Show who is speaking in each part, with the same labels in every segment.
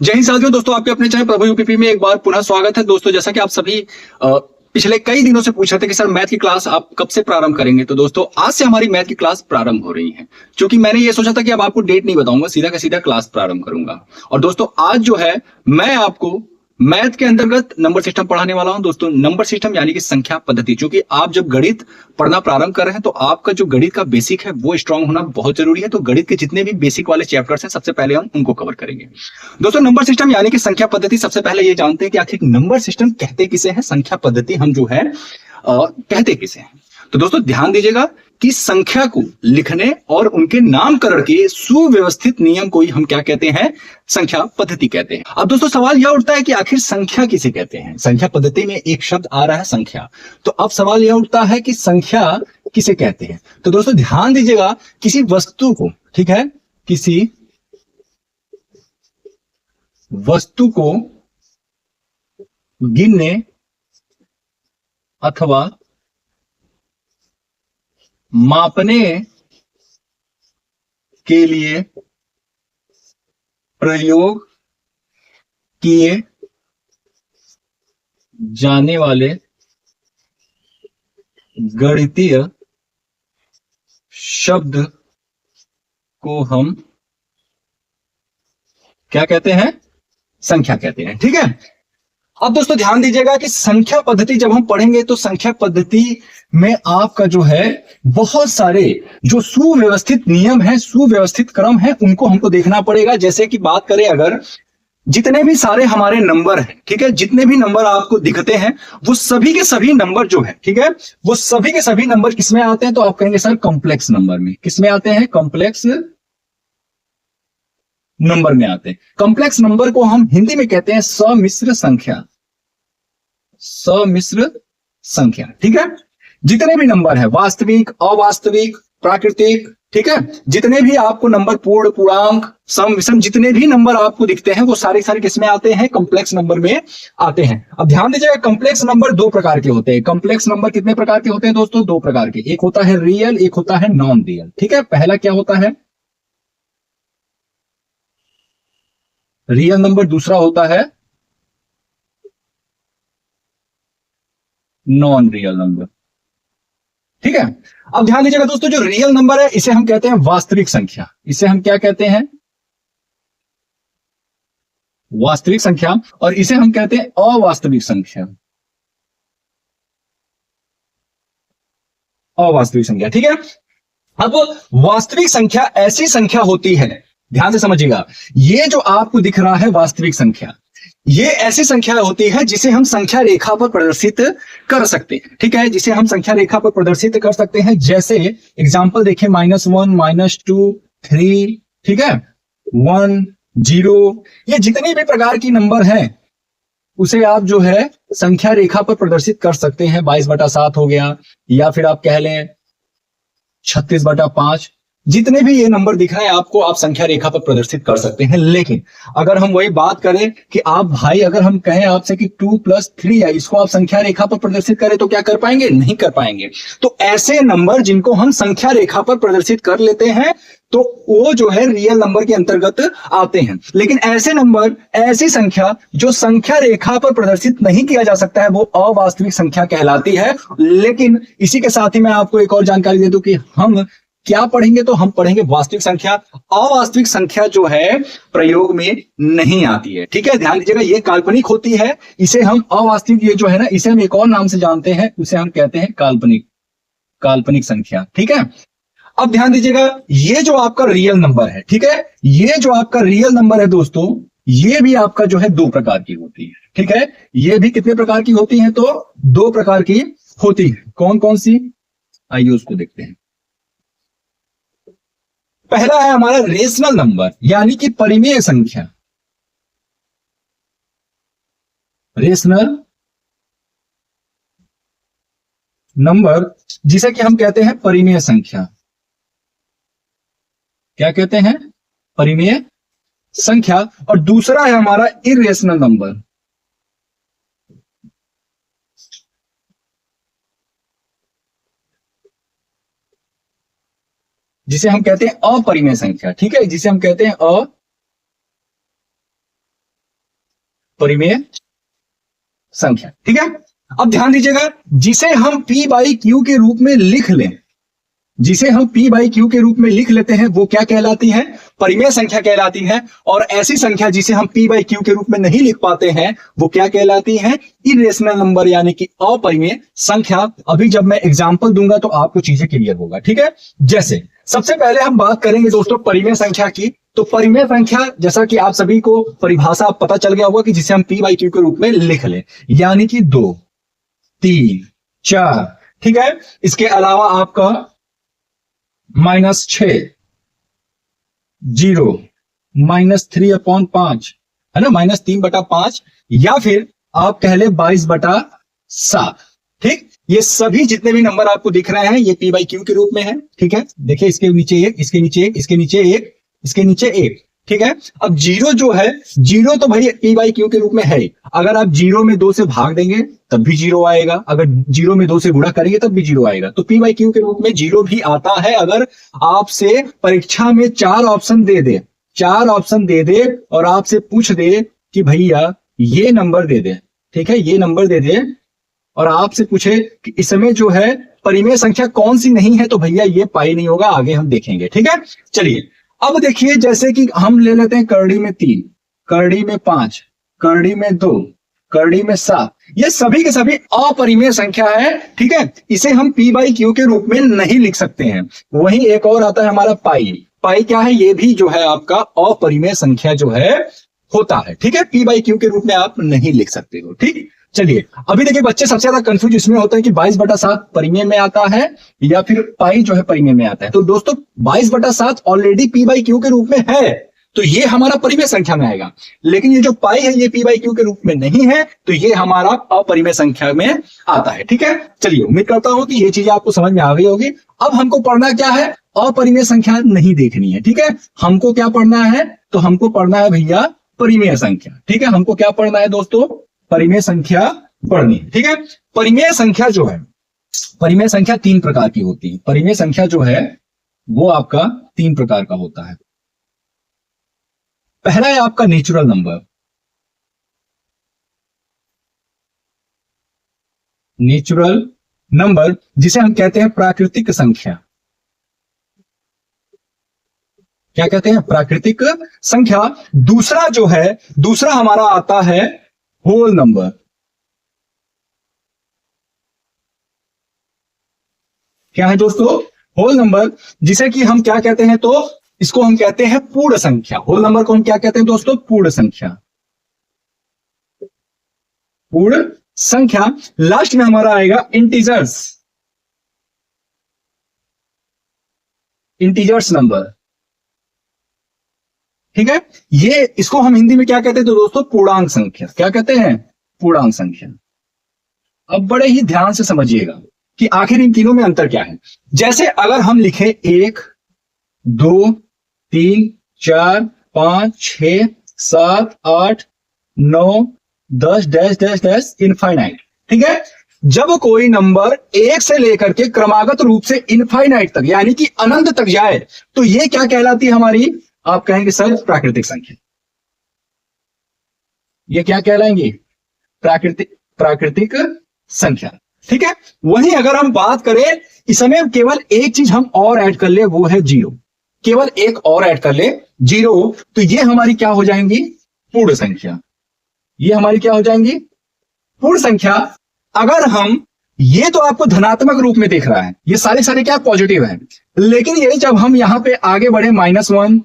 Speaker 1: जय हिंद साथियों। दोस्तों आपके अपने चैनल प्रभु यूपीपी में एक बार पुनः स्वागत है। दोस्तों जैसा कि आप सभी पिछले कई दिनों से पूछ रहे थे कि सर मैथ की क्लास आप कब से प्रारंभ करेंगे, तो दोस्तों आज से हमारी मैथ की क्लास प्रारंभ हो रही है। क्योंकि मैंने ये सोचा था कि अब आपको डेट नहीं बताऊंगा, सीधा का सीधा क्लास प्रारंभ करूंगा। और दोस्तों आज जो है मैं आपको मैथ के अंतर्गत नंबर सिस्टम पढ़ाने वाला हूं। दोस्तों नंबर सिस्टम यानी कि संख्या पद्धति, क्योंकि आप जब गणित पढ़ना प्रारंभ कर रहे हैं तो आपका जो गणित का बेसिक है वो स्ट्रांग होना बहुत जरूरी है। तो गणित के जितने भी बेसिक वाले चैप्टर्स हैं सबसे पहले हम उनको कवर करेंगे। दोस्तों नंबर सिस्टम यानी कि संख्या पद्धति, सबसे पहले ये जानते हैं कि आखिर नंबर सिस्टम कहते किसे हैं, संख्या पद्धति हम जो है कहते किसे हैं। तो दोस्तों ध्यान दीजिएगा कि संख्या को लिखने और उनके नामकरण के सुव्यवस्थित नियम को ही हम क्या कहते हैं, संख्या पद्धति कहते हैं। अब दोस्तों सवाल यह उठता है कि आखिर संख्या किसे कहते हैं। संख्या पद्धति में एक शब्द आ रहा है संख्या, तो अब सवाल यह उठता है कि संख्या किसे कहते हैं। तो दोस्तों ध्यान दीजिएगा, किसी वस्तु को, ठीक है, किसी वस्तु को गिनने अथवा मापने के लिए प्रयोग किए जाने वाले गणितीय शब्द को हम क्या कहते हैं, संख्या कहते हैं। ठीक है। अब दोस्तों ध्यान दीजिएगा कि संख्या पद्धति जब हम पढ़ेंगे तो संख्या पद्धति में आपका जो है बहुत सारे जो सुव्यवस्थित नियम है, सुव्यवस्थित क्रम है, उनको हमको देखना पड़ेगा। जैसे कि बात करें अगर जितने भी सारे हमारे नंबर हैं, ठीक है, जितने भी नंबर आपको दिखते हैं वो सभी के सभी नंबर जो है, ठीक है, वो सभी के सभी नंबर किसमें आते हैं, तो आप कहेंगे सर कॉम्प्लेक्स नंबर में। किसमें आते हैं, कॉम्प्लेक्स नंबर में आते हैं। कॉम्प्लेक्स नंबर को हम हिंदी में कहते हैं सम्मिश्र संख्या, सम्मिश्र संख्या। ठीक है। जितने भी नंबर है, वास्तविक, अवास्तविक, प्राकृतिक, ठीक है, जितने भी आपको नंबर, पूर्ण, पूर्णांक, सम, विषम, जितने भी नंबर आपको दिखते हैं वो सारे सारे किसमें आते हैं, कॉम्प्लेक्स नंबर में आते हैं। अब ध्यान दीजिएगा, कॉम्प्लेक्स नंबर दो प्रकार के होते हैं। कॉम्प्लेक्स नंबर कितने प्रकार के होते हैं दोस्तों, दो प्रकार के। एक होता है रियल, एक होता है नॉन रियल। ठीक है। पहला क्या होता है, रियल नंबर, दूसरा होता है नॉन रियल नंबर। ठीक है। अब ध्यान दीजिएगा दोस्तों, जो रियल नंबर है इसे हम कहते हैं वास्तविक संख्या। इसे हम क्या कहते हैं, वास्तविक संख्या। और इसे हम कहते हैं अवास्तविक संख्या, अवास्तविक संख्या। ठीक है। अब वास्तविक संख्या ऐसी संख्या होती है, ध्यान से समझिएगा, ये जो आपको दिख रहा है वास्तविक संख्या, ये ऐसी संख्या होती है जिसे हम संख्या रेखा पर प्रदर्शित कर सकते हैं। ठीक है, जिसे हम संख्या रेखा पर प्रदर्शित कर सकते हैं। जैसे एग्जांपल देखिए, -1, -2, 3, ठीक है, 1, 0, ये जितने भी प्रकार की नंबर हैं उसे आप जो है संख्या रेखा पर प्रदर्शित कर सकते हैं। 22/7 हो गया, या फिर आप कह लें 36/5, जितने भी ये नंबर दिख रहे हैं आपको, आप संख्या रेखा पर प्रदर्शित कर सकते हैं। लेकिन अगर हम वही बात करें कि आप भाई, अगर हम कहें आपसे कि 2+3 है, इसको आप संख्या रेखा पर प्रदर्शित करें तो क्या कर पाएंगे, नहीं कर पाएंगे। तो ऐसे नंबर जिनको हम संख्या रेखा पर प्रदर्शित कर लेते हैं तो वो जो है रियल नंबर के अंतर्गत आते हैं। लेकिन ऐसे नंबर, ऐसी संख्या जो संख्या रेखा पर प्रदर्शित नहीं किया जा सकता है, वो अवास्तविक संख्या कहलाती है। लेकिन इसी के साथ ही मैं आपको एक और जानकारी दे दूं कि हम क्या पढ़ेंगे, तो हम पढ़ेंगे वास्तविक संख्या। अवास्तविक संख्या जो है प्रयोग में नहीं आती है। ठीक है, ध्यान दीजिएगा, ये काल्पनिक होती है। इसे हम अवास्तविक, ये जो है ना, इसे हम एक और नाम से जानते हैं, उसे हम कहते हैं काल्पनिक, काल्पनिक संख्या। ठीक है। अब ध्यान दीजिएगा, ये जो आपका रियल नंबर है, ठीक है, ये जो आपका रियल नंबर है दोस्तों, ये भी आपका जो है दो प्रकार की होती है। ठीक है, ये भी कितने प्रकार की होती है, तो दो प्रकार की होती है। कौन कौन सी, आइए उसको देखते हैं। पहला है हमारा रेशनल नंबर, यानी कि परिमेय संख्या, रेशनल नंबर, जिसे कि हम कहते हैं परिमेय संख्या। क्या कहते हैं, परिमेय संख्या। और दूसरा है हमारा इरेशनल नंबर, जिसे हम कहते हैं अपरिमेय संख्या। ठीक है, जिसे हम कहते हैं परिमेय संख्या। ठीक है, अब ध्यान दीजिएगा, जिसे हम p बाई क्यू के रूप में लिख लें, जिसे हम p बाई क्यू के रूप में लिख लेते हैं, वो क्या कहलाती है? परिमेय संख्या कहलाती है। और ऐसी संख्या जिसे हम p बाई क्यू के रूप में नहीं लिख पाते हैं, वो क्या कहलाती है? इरेशनल नंबर, यानी कि अपरिमेय संख्या। अभी जब मैं एग्जांपल दूंगा तो आपको चीजें क्लियर होगा। ठीक है, जैसे सबसे पहले हम बात करेंगे दोस्तों परिमेय संख्या की। तो परिमेय संख्या, जैसा कि आप सभी को परिभाषा पता चल गया होगा कि जिसे हम p बाई क्यू के रूप में लिख लें, यानी कि 2, 3, 4। ठीक है, इसके अलावा आपका -6, 0, -3/5 है ना, -3/5, या फिर आप कह ले 22/7। ठीक, ये सभी जितने भी नंबर आपको दिख रहे हैं, ये p बाई क्यू के रूप में है। ठीक है, देखिए इसके नीचे एक, इसके नीचे एक, इसके नीचे एक, इसके नीचे एक। ठीक है, अब 0 जो है, 0 तो भाई p बाई क्यू के रूप में है। अगर आप 0 में 2 से भाग देंगे तब भी 0 आएगा, अगर 0 में 2 से गुणा करेंगे तब भी 0 आएगा। तो p बाई क्यू के रूप में 0 भी आता है। अगर आपसे परीक्षा में 4 ऑप्शन दे दे, 4 ऑप्शन दे दे और आपसे पूछ दे कि भैया ये नंबर दे दे, ठीक है, ये नंबर दे दे, और आपसे पूछे कि इसमें जो है परिमेय संख्या कौन सी नहीं है, तो भैया ये पाई नहीं होगा, आगे हम देखेंगे। ठीक है, चलिए अब देखिए, जैसे कि हम ले लेते हैं करड़ी में 3, करड़ी में 5, करड़ी में 2, करड़ी में 7, ये सभी के सभी अपरिमेय संख्या है। ठीक है, इसे हम p बाई क्यू के रूप में नहीं लिख सकते हैं। वहीं एक और आता है हमारा पाई। पाई क्या है? ये भी जो है आपका अपरिमेय संख्या जो है होता है। ठीक है, p बाई क्यू के रूप में आप नहीं लिख सकते हो। ठीक, चलिए अभी देखिए, बच्चे सबसे ज्यादा कंफ्यूज इसमें होता है कि 22/7 परिमेय में आता है या फिर पाई जो है परिमेय में आता है। तो दोस्तों 22/7 ऑलरेडी p बाई क्यू के रूप में है, तो ये हमारा परिमेय संख्या में आएगा। लेकिन ये जो पाई है ये p बाई क्यू के रूप में नहीं है, तो ये हमारा अपरिमेय संख्या में आता है। ठीक है, चलिए उम्मीद करता हूं कि ये चीजें आपको समझ में आ गई होगी। अब हमको पढ़ना क्या है? अपरिमेय संख्या नहीं देखनी है। ठीक है, हमको क्या पढ़ना है? तो हमको पढ़ना है भैया परिमेय संख्या। ठीक है, हमको क्या पढ़ना है दोस्तों? परिमेय संख्या पढ़नी है। ठीक है, परिमेय संख्या जो है, परिमेय संख्या 3 प्रकार की होती है। परिमेय संख्या जो है वो आपका 3 प्रकार का होता है। पहला है आपका नेचुरल नंबर। नेचुरल नंबर जिसे हम कहते हैं प्राकृतिक संख्या। क्या कहते हैं? प्राकृतिक संख्या। दूसरा जो है, दूसरा हमारा आता है होल नंबर। क्या है दोस्तों? होल नंबर, जिसे कि हम क्या कहते हैं? तो इसको हम कहते हैं पूर्ण संख्या। होल नंबर को हम क्या कहते हैं दोस्तों? पूर्ण संख्या। पूर्ण संख्या। लास्ट में हमारा आएगा इंटीजर्स। Integers number. ठीक है, ये इसको हम हिंदी में क्या कहते हैं तो दोस्तों? पूर्णांक संख्या। क्या कहते हैं? पूर्णांक संख्या। अब बड़े ही ध्यान से समझिएगा कि आखिर इन तीनों में अंतर क्या है। जैसे अगर हम लिखें 1, 2, 3, 4, 5, 6, 7, 8, 9, 10 डैश डैश डैश इनफाइनाइट। ठीक है, जब कोई नंबर 1 से लेकर के क्रमागत रूप से इनफाइनाइट तक यानी कि अनंत तक जाए, तो ये क्या कहलाती है हमारी? आप कहेंगे सर प्राकृतिक संख्या। ये क्या कहलाएंगे? प्राकृतिक संख्या। ठीक है, वहीं अगर हम बात करें, इसमें केवल एक चीज हम और ऐड कर ले, वो है 0। केवल एक और ऐड कर ले 0, तो ये हमारी क्या हो जाएंगी? पूर्ण संख्या। ये हमारी क्या हो जाएंगी? पूर्ण संख्या। अगर हम, ये तो आपको धनात्मक रूप में दिख रहा है, ये सारे क्या पॉजिटिव है, लेकिन ये जब हम यहां पे आगे बढ़े -1,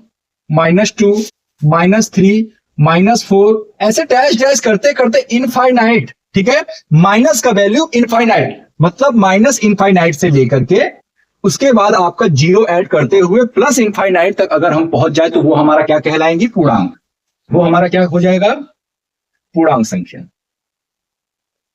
Speaker 1: -2, -3, -4, ऐसे डैश डैश करते करते इनफाइनाइट। ठीक है, माइनस का वैल्यू इनफाइनाइट, मतलब माइनस इनफाइनाइट से लेकर के उसके बाद आपका 0 ऐड करते हुए प्लस इनफाइनाइट तक अगर हम पहुंच जाए, तो वो हमारा क्या कहलाएंगे? पूर्णांक। वो हमारा क्या हो जाएगा? पूर्णांक संख्या।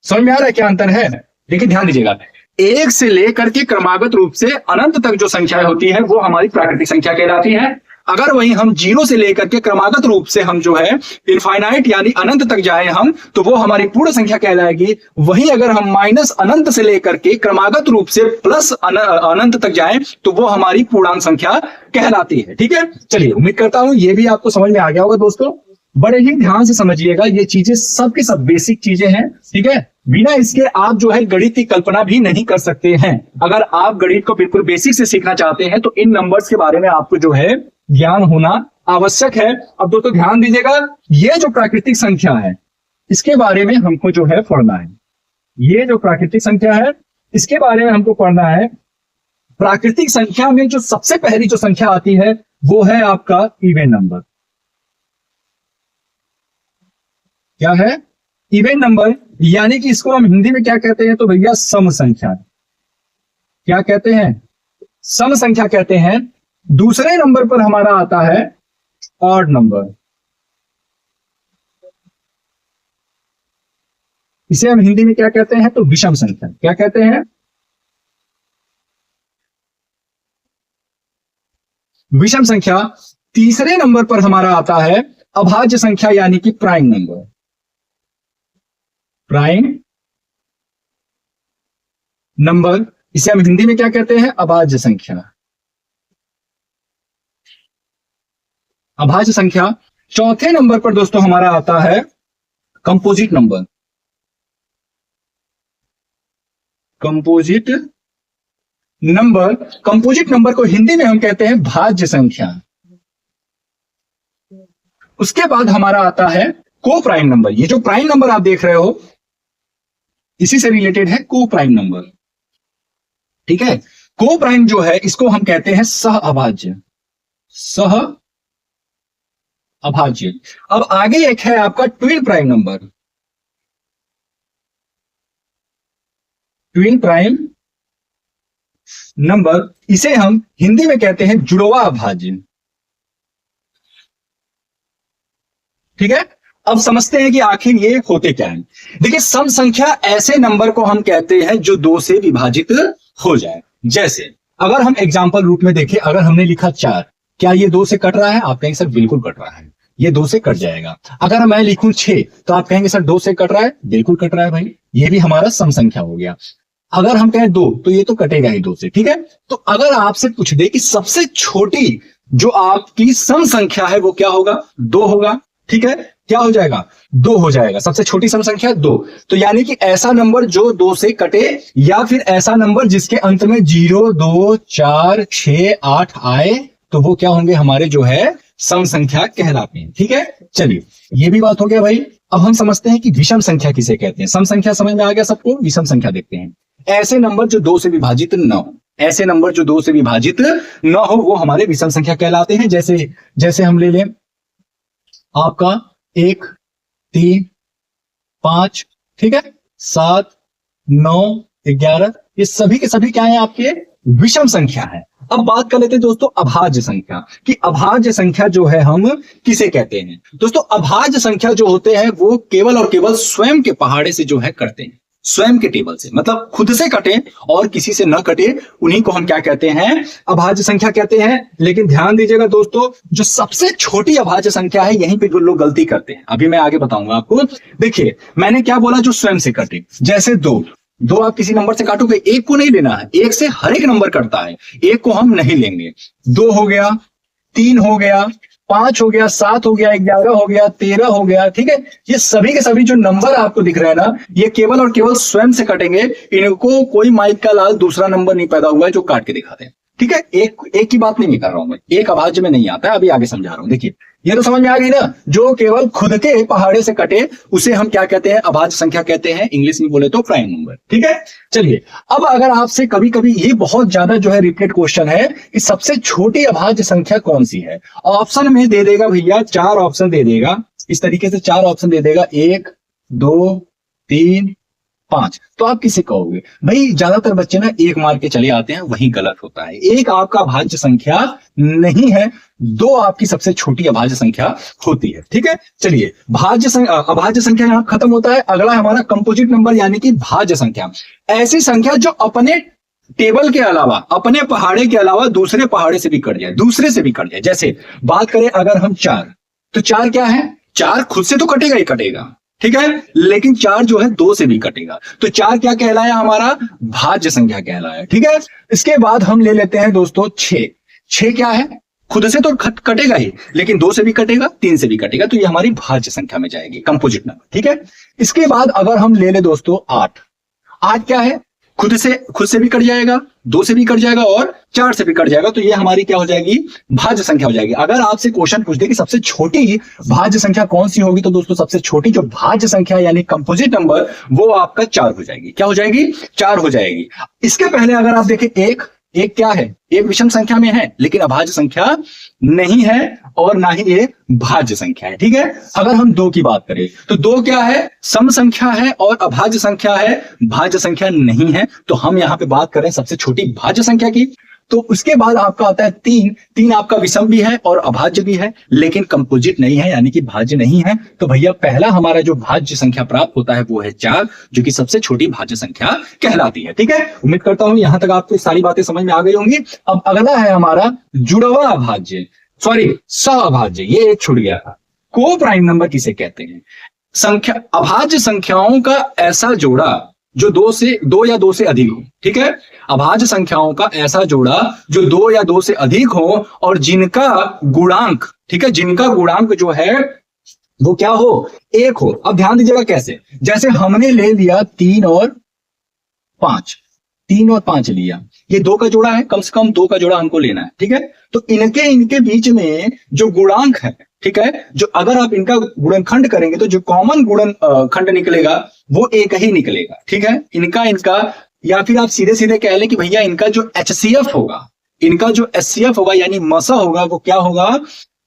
Speaker 1: समझ में आ रहा है क्या अंतर है? देखिए ध्यान दीजिएगा, 1 से लेकर के क्रमागत रूप से अनंत तक जो संख्याएं होती है वो हमारी प्राकृतिक संख्या कहलाती है। अगर वहीं हम 0 से लेकर के क्रमागत रूप से हम जो है इनफाइनाइट यानी अनंत तक जाए हम, तो वो हमारी पूर्ण संख्या कहलाएगी। वहीं अगर हम माइनस अनंत से लेकर के क्रमागत रूप से प्लस अनंत तक जाए, तो वो हमारी पूर्णांक संख्या कहलाती है। ठीक है, चलिए उम्मीद करता हूं ये भी आपको समझ में आ गया होगा दोस्तों। बड़े ही ध्यान से समझिएगा, ये चीजें सब की सब बेसिक चीजें हैं, ठीक है। बिना इसके आप जो है गणित की कल्पना भी नहीं कर सकते हैं। अगर आप गणित को बिल्कुल बेसिक से सीखना चाहते हैं तो इन नंबर्स के बारे में आपको जो है ज्ञान होना आवश्यक है। अब दोस्तों ध्यान दीजिएगा, ये जो प्राकृतिक संख्या है इसके बारे में हमको जो है पढ़ना है। ये जो प्राकृतिक संख्या है इसके बारे में हमको पढ़ना है। प्राकृतिक संख्या में जो सबसे पहली जो संख्या आती है वो है आपका इवन नंबर। क्या है? इवन नंबर, यानी कि इसको हम हिंदी में क्या कहते हैं तो भैया सम संख्या। क्या कहते हैं? सम संख्या कहते हैं। दूसरे नंबर पर हमारा आता है ऑड नंबर। इसे हम हिंदी में क्या कहते हैं तो विषम संख्या। क्या कहते हैं? विषम संख्या। तीसरे नंबर पर हमारा आता है अभाज्य संख्या यानी कि प्राइम नंबर। प्राइम नंबर, इसे हम हिंदी में क्या कहते हैं? अभाज्य संख्या। अभाज्य संख्या। चौथे नंबर पर दोस्तों हमारा आता है composite number. Composite number, composite number को हिंदी में हम कहते हैं भाज्य संख्या। उसके बाद हमारा आता है को प्राइम नंबर। ये जो प्राइम नंबर आप देख रहे हो इसी से रिलेटेड है को प्राइम नंबर, ठीक है। को प्राइम जो है इसको हम कहते हैं सह अभाज्य। सह अभाज्य। अब आगे एक है आपका twin prime number. Twin prime number, इसे हम हिंदी में कहते हैं जुड़वा अभाज्य, ठीक है। अब समझते हैं कि आखिर ये होते क्या है। देखिए, सम संख्या ऐसे नंबर को हम कहते हैं जो दो से विभाजित हो जाए। जैसे अगर हम एग्जांपल रूप में देखें, अगर हमने लिखा 4, क्या ये 2 से कट रहा है? आप कहेंगे सर बिल्कुल कट रहा है, ये 2 से कट जाएगा। अगर मैं लिखूं 6 तो आप कहेंगे सर 2 से कट रहा है? बिल्कुल कट रहा है भाई, ये भी हमारा सम संख्या हो गया। अगर हम कहें 2 तो ये तो कटेगा ही 2 से, ठीक है। तो अगर आपसे पूछ दे कि सबसे छोटी जो आपकी सम संख्या है वो क्या होगा? 2 होगा, ठीक है। क्या हो जाएगा? 2 हो जाएगा। सबसे छोटी सम संख्या 2। तो यानी कि ऐसा नंबर जो 2 से कटे, या फिर ऐसा नंबर जिसके अंत में 0, 2, 4, 6, 8 आए, तो वो क्या होंगे? हमारे जो है सम संख्या कहलाते हैं, ठीक है। चलिए, ये भी बात हो गया भाई। अब हम समझते हैं कि विषम संख्या किसे कहते हैं। सम संख्या समझ में आ गया सबको, विषम संख्या देखते हैं। ऐसे नंबर जो 2 से विभाजित न हो, ऐसे नंबर जो 2 से विभाजित न हो वो हमारे विषम संख्या कहलाते हैं। जैसे हम ले लें आपका 1, 3, 5, ठीक है, 7, 9, 11, ये सभी के सभी क्या है? आपके विषम संख्या है। अब बात कर लेते हैं दोस्तों अभाज्य संख्या कि अभाज्य संख्या जो है हम किसे कहते हैं। दोस्तों अभाज्य संख्या जो होते हैं वो केवल और केवल स्वयं के पहाड़े से जो है करते हैं, स्वयं के टेबल से, मतलब खुद से कटे और किसी से न कटे, उन्हीं को हम क्या कहते हैं? अभाज्य संख्या कहते हैं। लेकिन ध्यान दीजिएगा दोस्तों, जो सबसे छोटी अभाज्य संख्या है यहीं पे जो लोग गलती करते हैं, अभी मैं आगे बताऊंगा आपको। देखिए, मैंने क्या बोला? जो स्वयं से कटे। जैसे 2 आप किसी नंबर से काटोगे, 1 को नहीं लेना है। 1 से हर एक नंबर कटता है, 1 को हम नहीं लेंगे। 2 हो गया, 3 हो गया, 5 हो गया, 7 हो गया, 11 हो गया, 13 हो गया, ठीक है। ये सभी के सभी जो नंबर आपको दिख रहे हैं ना, ये केवल और केवल स्वयं से कटेंगे। इनको कोई माइक का लाल दूसरा नंबर नहीं पैदा हुआ है जो काट के दिखाते हैं, ठीक है। एक की बात नहीं कर रहा हूं मैं, एक अभाज्य में नहीं आता है, अभी आगे समझा रहा हूं। देखिए, ये तो समझ में आ गई ना, जो केवल खुद के पहाड़े से कटे उसे हम क्या कहते हैं? अभाज्य संख्या कहते हैं, इंग्लिश में बोले तो प्राइम नंबर, ठीक है। चलिए, अब अगर आपसे कभी कभी ये बहुत ज्यादा जो है रिपीटेड क्वेश्चन है कि सबसे छोटी अभाज्य संख्या कौन सी है, ऑप्शन में दे देगा भैया, 4 ऑप्शन दे देगा। इस तरीके से 4 ऑप्शन दे देगा, 1, 2, 3, 5। तो आप किसे कहोगे? भाई ज्यादातर बच्चे ना 1 मार के चले आते हैं, वही गलत होता है। 1 आपका अभाज्य संख्या नहीं है, 2 आपकी सबसे छोटी अभाज्य संख्या होती है, ठीक है। चलिए, अभाज्य संख्या यहां खत्म होता है। अगला हमारा कंपोजिट नंबर यानी कि भाज्य संख्या। ऐसी संख्या जो अपने टेबल के अलावा, अपने पहाड़े के अलावा दूसरे पहाड़े से भी कट जाए, दूसरे से भी कट जाए। जैसे बात करें अगर हम 4, तो 4 क्या है? 4 खुद से तो कटेगा ही कटेगा, ठीक है, लेकिन 4 जो है 2 से भी कटेगा। तो 4 क्या कहलाया? हमारा भाज्य संख्या कहलाया, ठीक है। इसके बाद हम ले लेते हैं दोस्तों 6। 6 क्या है? खुद से तो कटेगा ही, लेकिन 2 से भी कटेगा, 3 से भी कटेगा, तो ये हमारी भाज्य संख्या में जाएगी, कंपोजिट नंबर। ठीक है, इसके बाद अगर हम ले ले दोस्तों 8, 8 क्या है, खुद से भी कट जाएगा, 2 से भी कट जाएगा और 4 से भी कट जाएगा, तो ये हमारी क्या हो जाएगी, भाज्य संख्या हो जाएगी। अगर आपसे क्वेश्चन पूछ दे कि सबसे छोटी भाज्य संख्या कौन सी होगी, तो दोस्तों सबसे छोटी जो भाज्य संख्या यानी कंपोजिट नंबर वो आपका 4 हो जाएगी। क्या हो जाएगी, 4 हो जाएगी। इसके पहले अगर आप देखें एक क्या है, एक विषम संख्या में है लेकिन अभाज्य संख्या नहीं है और ना ही ये भाज्य संख्या है। ठीक है, अगर हम 2 की बात करें तो 2 क्या है, सम संख्या है और अभाज्य संख्या है, भाज्य संख्या नहीं है। तो हम यहां पे बात करें सबसे छोटी भाज्य संख्या की। तो उसके बाद आपका आता है 3 आपका विषम भी है और अभाज्य भी है लेकिन कंपोजिट नहीं है यानी कि भाज्य नहीं है। तो भैया पहला हमारा जो भाज्य संख्या प्राप्त होता है वो है 4, जो कि सबसे छोटी भाज्य संख्या कहलाती है। ठीक है, उम्मीद करता हूं यहां तक आपको सारी बातें समझ में आ गई होंगी। अब अगला है हमारा जुड़वा अभाज्य, सॉरी सहअभाज्य, ये एक छूट गया था। को प्राइम नंबर किसे कहते हैं, संख्या अभाज्य संख्याओं का ऐसा जोड़ा जो 2 या 2 से अधिक हो। ठीक है, अभाज्य संख्याओं का ऐसा जोड़ा जो 2 या 2 से अधिक हो और जिनका गुणांक, ठीक है, जिनका गुणांक जो है वो क्या हो, 1 हो। अब ध्यान दीजिएगा कैसे, जैसे हमने ले लिया 3 और 5 लिया, ये 2 का जोड़ा है, कम से कम 2 का जोड़ा हमको लेना है। ठीक है, तो इनके बीच में जो गुणांक है, ठीक है, जो अगर आप इनका गुणनखंड करेंगे तो जो कॉमन गुणनखंड निकलेगा वो 1 ही निकलेगा। ठीक है, इनका या फिर आप सीधे सीधे कह लें कि भैया इनका जो HCF होगा, इनका जो HCF होगा यानी मसा होगा वो क्या होगा,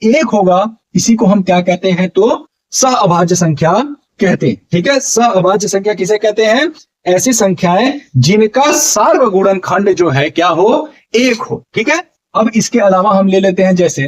Speaker 1: 1 होगा। इसी को हम क्या कहते हैं, तो सहअभाज्य संख्या कहते हैं। ठीक है, सहअभाज्य संख्या किसे कहते हैं, ऐसी संख्याएं जिनका सार्वगुणनखंड जो है क्या हो, 1 हो। ठीक है, अब इसके अलावा हम ले लेते हैं जैसे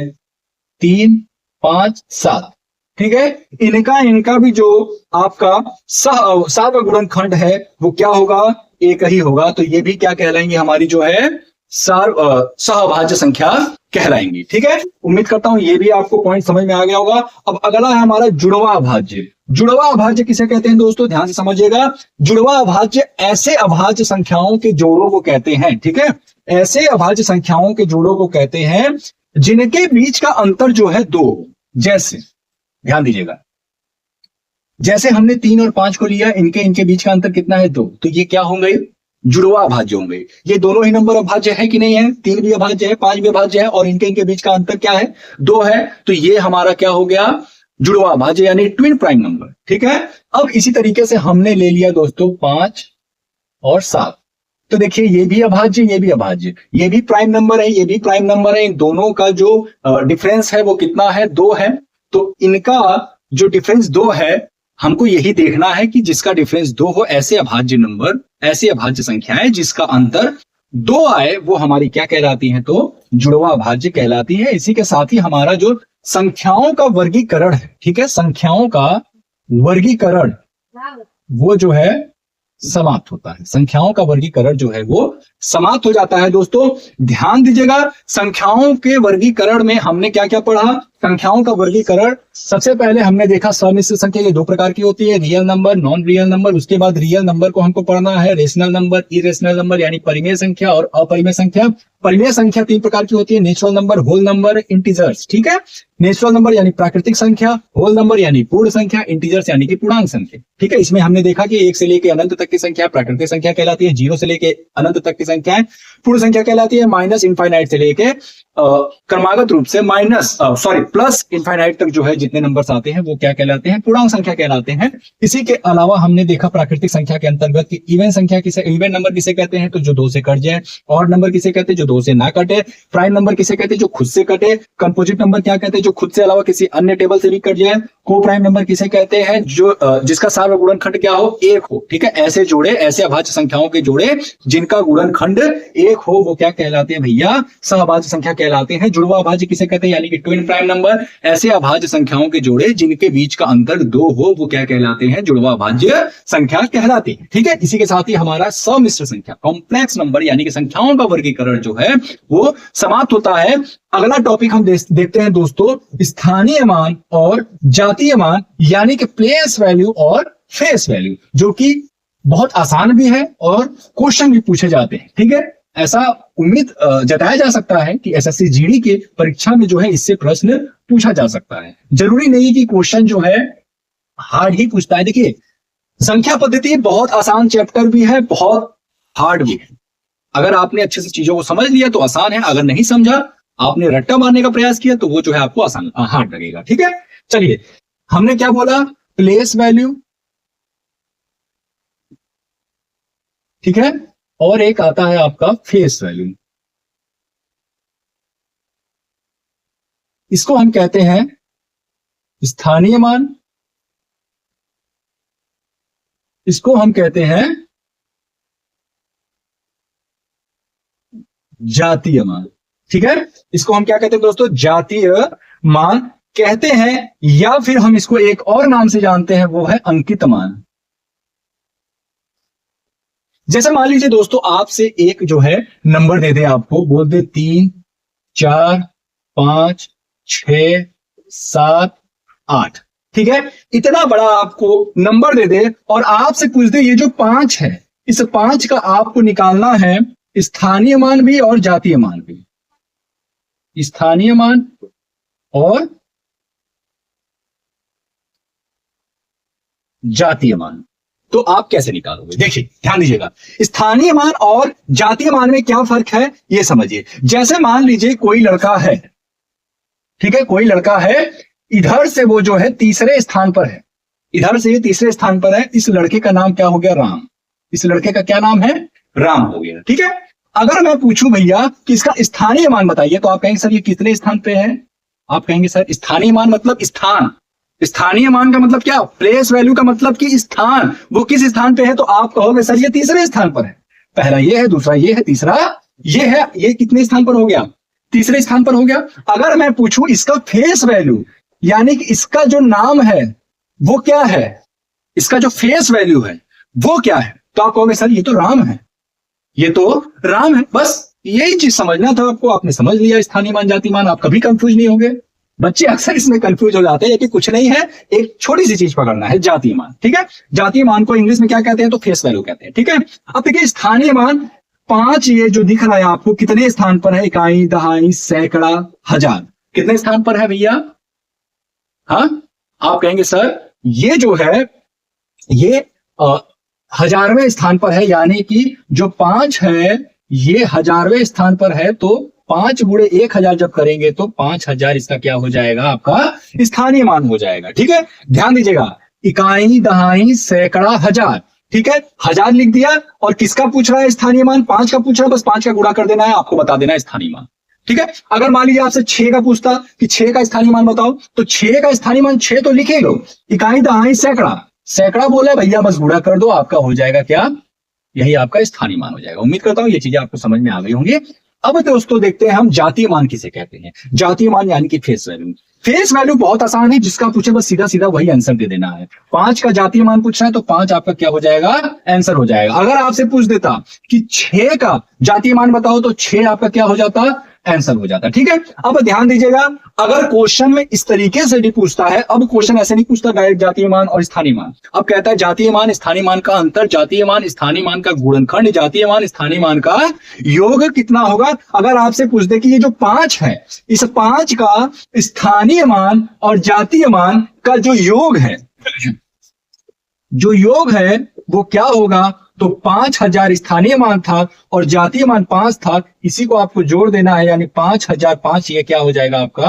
Speaker 1: 3, 5, 7। ठीक है, इनका भी जो आपका सार्वगुणनखंड है वो क्या होगा, 1 ही होगा। तो ये भी क्या कहलाएंगे, हमारी जो है सहअभाज्य संख्या कहलाएंगी। ठीक है, उम्मीद करता हूं ये भी आपको पॉइंट समझ में आ गया होगा। अब अगला है हमारा जुड़वा अभाज्य। जुड़वा अभाज्य किसे कहते हैं दोस्तों, ध्यान से समझिएगा। जुड़वा अभाज्य ऐसे अभाज्य संख्याओं के जोड़ों को कहते हैं। ठीक है, ऐसे अभाज्य संख्याओं के जोड़ों को कहते हैं जिनके बीच का अंतर जो है 2। जैसे ध्यान दीजिएगा, जैसे हमने 3 और 5 को लिया, इनके बीच का अंतर कितना है, 2, तो ये क्या होंगे, जुड़वा अभाज्य होंगे। ये दोनों ही नंबर अभाज्य है कि नहीं है, 3 भी अभाज्य है, 5 भी अभाज्य है और इनके बीच का अंतर क्या है, 2 है। तो ये हमारा क्या हो गया, जुड़वा अभाज्य यानी ट्विन प्राइम नंबर। ठीक है, अब इसी तरीके से हमने ले लिया दोस्तों 5 और 7, तो देखिए ये भी अभाज्य, ये भी अभाज्य, ये भी प्राइम नंबर है, ये भी प्राइम नंबर है। इन दोनों का जो डिफरेंस है वो कितना है, 2 है। तो इनका जो डिफरेंस 2 है, हमको यही देखना है कि जिसका डिफरेंस 2 हो, ऐसे अभाज्य नंबर, ऐसी अभाज्य संख्याएं जिसका अंतर 2 आए वो हमारी क्या कहलाती हैं, तो जुड़वा अभाज्य कहलाती है। इसी के साथ ही हमारा जो संख्याओं का वर्गीकरण है, ठीक है, संख्याओं का वर्गीकरण वो जो है समाप्त होता है। संख्याओं का वर्गीकरण जो है वो समाप्त हो जाता है। दोस्तों ध्यान दीजिएगा, संख्याओं के वर्गीकरण में हमने क्या क्या पढ़ा, संख्याओं का वर्गीकरण सबसे पहले हमने देखा समिश्र संख्या, ये 2 प्रकार की होती है, real number, non real number. उसके बाद रियल नंबर को हमको पढ़ना है रेशनल नंबर, इरेशनल नंबर यानी परिमेय संख्या और अपरिमेय संख्या। परिमेय संख्या 3 प्रकार की होती है, natural number, whole number, integers. ठीक है, नेचुरल नंबर यानी प्राकृतिक संख्या, होल नंबर यानी पूर्ण संख्या, इंटीजर्स यानी कि पूर्णांक संख्या। ठीक है, इसमें हमने देखा कि 1 से लेके अनंत तक की संख्या प्राकृतिक संख्या कहलाती है, 0 से लेके अनंत तक की संख्या पूर्ण संख्या कहलाती है, माइनस इनफाइनाइट से लेके क्रमागत रूप से प्लस इनफाइनाइट तक जो है जितने नंबर्स आते हैं वो क्या कहलाते हैं, पूर्णांक संख्या कहलाते हैं। इसी के अलावा हमने देखा प्राकृतिक संख्या के अंतर्गत कि इवन संख्या इवन नंबर किसे कहते हैं, तो जो 2 से कट जाए, ऑड नंबर किसे कहते हैं, जो 2 से ना कटे, प्राइम नंबर किसे कहते हैं, जो खुद से कटे, कंपोजिट नंबर क्या कहते हैं, जो खुद से अलावा किसी अन्य टेबल से भी कट जाए, को प्राइम नंबर किसे कहते हैं, जो जिसका सार्वगुणनखंड क्या हो, 1 हो। ठीक है, ऐसे जोड़े, ऐसे अभाज्य संख्याओं के जोड़े जिनका गुणनखंड 1 हो वो क्या कहलाते हैं भैया, सहअभाज्य संख्या कहलाते हैं। जुड़वा अभाज्य किसे कहते हैं, यानी कि ट्विन प्राइम नंबर। ऐसे अभाज्य संख्याओं के जोड़े जिनके बीच का अंतर 2 हो वो क्या कहलाते हैं, जुड़वा अभाज्य संख्या कहलाती है। ठीक है, इसी के साथ ही हमारा समिश्र संख्या, कॉम्प्लेक्स नंबर यानी कि संख्याओं का वर्गीकरण जो है वो समाप्त होता है। अगला टॉपिक हम देखते हैं दोस्तों, स्थानीय मान और जातीय मान यानी कि प्लेस वैल्यू और फेस वैल्यू, जो कि बहुत आसान भी है और क्वेश्चन भी पूछे जाते हैं। ठीक है, ऐसा उम्मीद जताया जा सकता है कि एसएससी जीडी के परीक्षा में जो है इससे प्रश्न पूछा जा सकता है। जरूरी नहीं कि क्वेश्चन जो है हार्ड ही पूछता है। देखिए, संख्या पद्धति बहुत आसान चैप्टर भी है, बहुत हार्ड भी है। अगर आपने अच्छे से चीजों को समझ लिया तो आसान है, अगर नहीं समझा, आपने रट्टा मारने का प्रयास किया तो वो जो है आपको आसान हार्ड लगेगा। ठीक है, चलिए, हमने क्या बोला, प्लेस वैल्यू, ठीक है, और एक आता है आपका फेस वैल्यू। इसको हम कहते हैं स्थानीय मान, इसको हम कहते हैं जातीय मान। ठीक है, इसको हम क्या कहते हैं दोस्तों, जातीय मान कहते हैं, या फिर हम इसको एक और नाम से जानते हैं, वो है अंकित मान। जैसे मान लीजिए दोस्तों, आपसे एक जो है नंबर दे दे, आपको बोल दे 3, 4, 5, 6, 7, 8, ठीक है, इतना बड़ा आपको नंबर दे दे और आपसे पूछ दे ये जो 5 है, इस 5 का आपको निकालना है स्थानीय मान भी और जातीय मान भी, स्थानीय मान और जातीय मान, तो आप कैसे निकालोगे? देखिए, ध्यान दीजिएगा, स्थानीय मान और जातीय मान में क्या फर्क है ये समझिए। जैसे मान लीजिए कोई लड़का है, ठीक है, कोई लड़का है, इधर से वो जो है तीसरे स्थान पर है, इधर से ये तीसरे स्थान पर है, इस लड़के का नाम क्या हो गया, राम। इस लड़के का क्या नाम है, राम हो गया। ठीक है, अगर मैं पूछूं भैया कि इसका स्थानीय मान बताइए, तो आप कहेंगे सर ये कितने स्थान पे है? आप कहेंगे सर स्थानीय मान मतलब स्थान, स्थानीय मान का मतलब क्या, प्लेस वैल्यू का मतलब कि स्थान, वो किस स्थान पे है, तो आप कहोगे सर ये तीसरे स्थान पर है। पहला ये है, दूसरा ये है, तीसरा ये है, ये कितने स्थान पर हो गया, तीसरे स्थान पर हो गया। अगर मैं पूछूं इसका फेस वैल्यू, यानी कि इसका जो नाम है वो क्या है, इसका जो फेस वैल्यू है वो क्या है, तो आप कहोगे सर ये तो राम है, ये तो राम है। बस यही चीज समझना था आपको, आपने समझ लिया स्थानीय मान जातीय मान, आप कभी कंफ्यूज नहीं होंगे। बच्चे अक्सर इसमें कंफ्यूज हो जाते हैं कि कुछ नहीं है, एक छोटी सी चीज पकड़ना है, जातीय मान। ठीक है, जातीय मान को इंग्लिश में क्या कहते हैं, तो फेस वैल्यू कहते हैं। ठीक है, अब देखिए स्थानीय मान 5 ये जो दिख रहा है आपको, कितने स्थान पर है, इकाई, दहाई, सैकड़ा, हजार, कितने स्थान पर है भैया? हाँ, आप कहेंगे सर ये जो है ये 1000वें स्थान पर है, यानी कि जो 5 है ये 1000वें स्थान पर है, तो 5 गुणे 1000 जब करेंगे तो 5000 इसका क्या हो जाएगा, आपका स्थानीय मान हो जाएगा। ठीक है, ध्यान दीजिएगा, इकाई, दहाई, सैकड़ा, हजार, ठीक है, 1000 लिख दिया, और किसका पूछ रहा है स्थानीय मान, 5 का पूछ रहा है, बस 5 का गुणा कर देना है, आपको बता देना है स्थानीय मान। ठीक है, अगर मान लीजिए आपसे 6 का पूछता कि 6 का स्थानीय मान बताओ, तो 6 का स्थानीय मान 6 तो लिखे लो, इकाई, दहाई, सैकड़ा, सैकड़ा बोला भैया, बस गुणा कर दो, आपका हो जाएगा क्या, यही आपका स्थानीय मान हो जाएगा। उम्मीद करता हूं ये चीजें आपको समझ में आ गई होंगी। अब दोस्तों देखते हैं हम जातीय मान किसे कहते हैं। जातीय मान यानी कि फेस वैल्यू। फेस वैल्यू बहुत आसान है, जिसका पूछे बस सीधा सीधा वही आंसर दे देना है। 5 का जातीय मान पूछ रहा है तो 5 आपका क्या हो जाएगा, आंसर हो जाएगा। अगर आपसे पूछ देता कि 6 का जातीय मान बताओ, तो 6 आपका क्या हो जाता, आंसर हो जाता। ठीक है, अब ध्यान दीजिएगा, अगर क्वेश्चन में इस तरीके से भी पूछता है, अब क्वेश्चन ऐसे नहीं पूछता डायरेक्ट जातीय मान और स्थानीय मान, अब कहता है जातीय मान स्थानीय मान का अंतर, जातीय मान स्थानीय मान का गुणनखंड, जातीय मान स्थानीय मान का योग कितना होगा। अगर आपसे पूछ दे कि ये जो 5 है, इस 5 का स्थानीय मान और जातीय मान का जो योग है, जो योग है वो क्या होगा, तो 5000 स्थानीय मान था और जातीय मान 5 था, इसी को आपको जोड़ देना है, यानी 5005 ये क्या हो जाएगा, आपका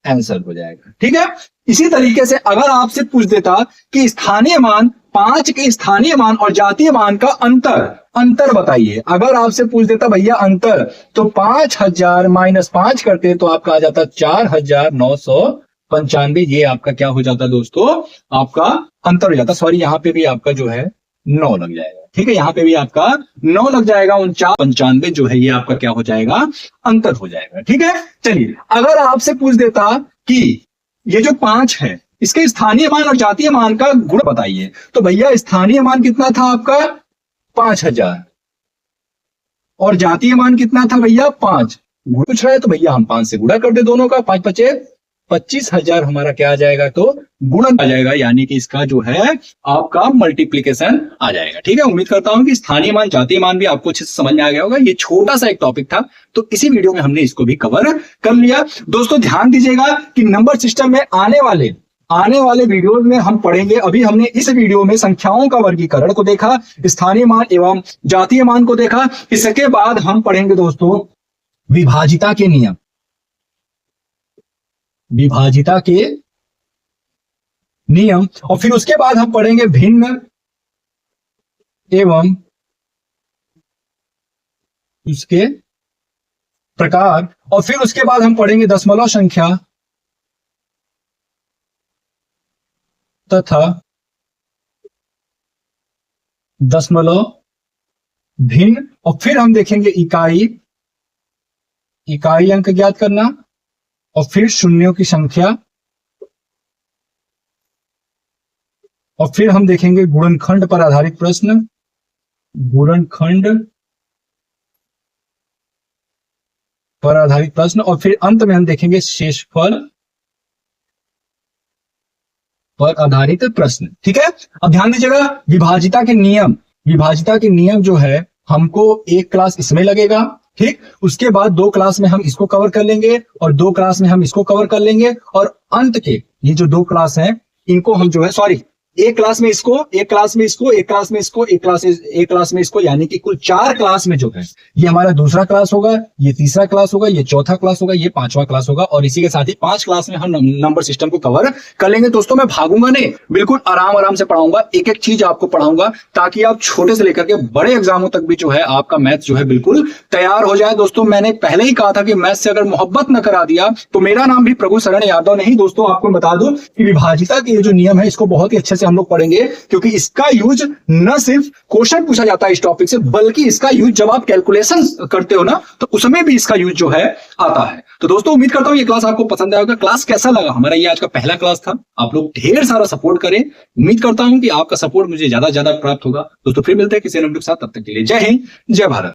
Speaker 1: आंसर हो जाएगा। ठीक है, इसी तरीके से अगर आपसे पूछ देता कि स्थानीय मान 5 के स्थानीय मान और जातीय मान का अंतर बताइए, अगर आपसे पूछ देता भैया अंतर, तो 5000 - 5 करते तो आपका आ जाता 4995, ये आपका क्या हो जाता दोस्तों, आपका अंतर हो जाता। सॉरी, यहां पे भी आपका जो है 9 लग जाएगा। ठीक है, यहां पे भी आपका 9 लग जाएगा, 4995 जो है ये आपका क्या हो जाएगा, अंतर हो जाएगा। ठीक है, चलिए, अगर आपसे पूछ देता कि ये जो 5 है इसके स्थानीय मान और जातीय मान का गुण बताइए, तो भैया स्थानीय मान कितना था आपका 5000 और जातीय मान कितना था भैया 5, पूछ रहा है तो भैया हम 5 से गुणा कर दे दोनों का, 5 × 5 = 25,000 हमारा क्या आ जाएगा, तो गुणन आ जाएगा, यानी कि इसका जो है आपका मल्टीप्लीकेशन आ जाएगा। ठीक है, उम्मीद करता हूं कि स्थानीय मान जातीय मान भी आपको अच्छे से समझ में आ गया होगा। ये छोटा सा एक टॉपिक था, तो इसी वीडियो में हमने इसको भी कवर कर लिया। दोस्तों ध्यान दीजिएगा कि नंबर सिस्टम में आने वाले वीडियोज में हम पढ़ेंगे। अभी हमने इस वीडियो में संख्याओं का वर्गीकरण को देखा, स्थानीय मान एवं जातीय मान को देखा। इसके बाद हम पढ़ेंगे दोस्तों विभाजिता के नियम, विभाजिता के नियम, और फिर उसके बाद हम पढ़ेंगे भिन्न एवं उसके प्रकार, और फिर उसके बाद हम पढ़ेंगे दशमलव संख्या तथा दशमलव भिन्न, और फिर हम देखेंगे इकाई अंक ज्ञात करना, और फिर शून्यों की संख्या, और फिर हम देखेंगे गुणनखंड पर आधारित प्रश्न, गुणनखंड पर आधारित प्रश्न, और फिर अंत में हम देखेंगे शेषफल पर आधारित प्रश्न। ठीक है, अब ध्यान दीजिएगा विभाजिता के नियम जो है हमको एक क्लास इसमें लगेगा। ठीक, उसके बाद 2 क्लास में हम इसको कवर कर लेंगे, और 2 क्लास में हम इसको कवर कर लेंगे, और अंत के ये जो 2 क्लास हैं इनको हम जो है एक क्लास में इसको, एक क्लास में इसको, एक क्लास में इसको, एक क्लास में इसको, यानी कि कुल 4 क्लास में जो है ये हमारा दूसरा क्लास होगा, ये तीसरा क्लास होगा, ये चौथा क्लास होगा, ये 5वां क्लास होगा, और इसी के साथ ही 5 क्लास में हम नंबर सिस्टम को कवर कर लेंगे। दोस्तों मैं भागूंगा नहीं, बिल्कुल आराम से पढ़ाऊंगा, एक एक चीज आपको पढ़ाऊंगा, ताकि आप छोटे से लेकर के बड़े एग्जामों तक भी जो है आपका मैथ जो है बिल्कुल तैयार हो जाए। दोस्तों मैंने पहले ही कहा था कि मैथ से अगर मोहब्बत न करा दिया तो मेरा नाम भी प्रभु शरण यादव नहीं। दोस्तों आपको बता दूं कि विभाजिता के ये जो नियम है इसको बहुत ही अच्छे से हम लोग पढ़ेंगे, क्योंकि इसका यूज न सिर्फ क्वेश्चन पूछा जाता है इस टॉपिक से, बल्कि इसका यूज जब आप कैलकुलेशन करते हो ना तो उसमें भी इसका यूज जो है आता है। तो दोस्तों उम्मीद करता हूं ये क्लास आपको पसंद आएगा। क्लास कैसा लगा? हमारा ये आज का पहला क्लास था, आप लोग ढेर सारा सपोर्ट करें। उम्मीद करता हूं कि आपका सपोर्ट मुझे ज्यादा प्राप्त होगा। दोस्तों फिर मिलते हैं किसी नंबर के साथ, तब तक के लिए जय हिंद, जय भारत।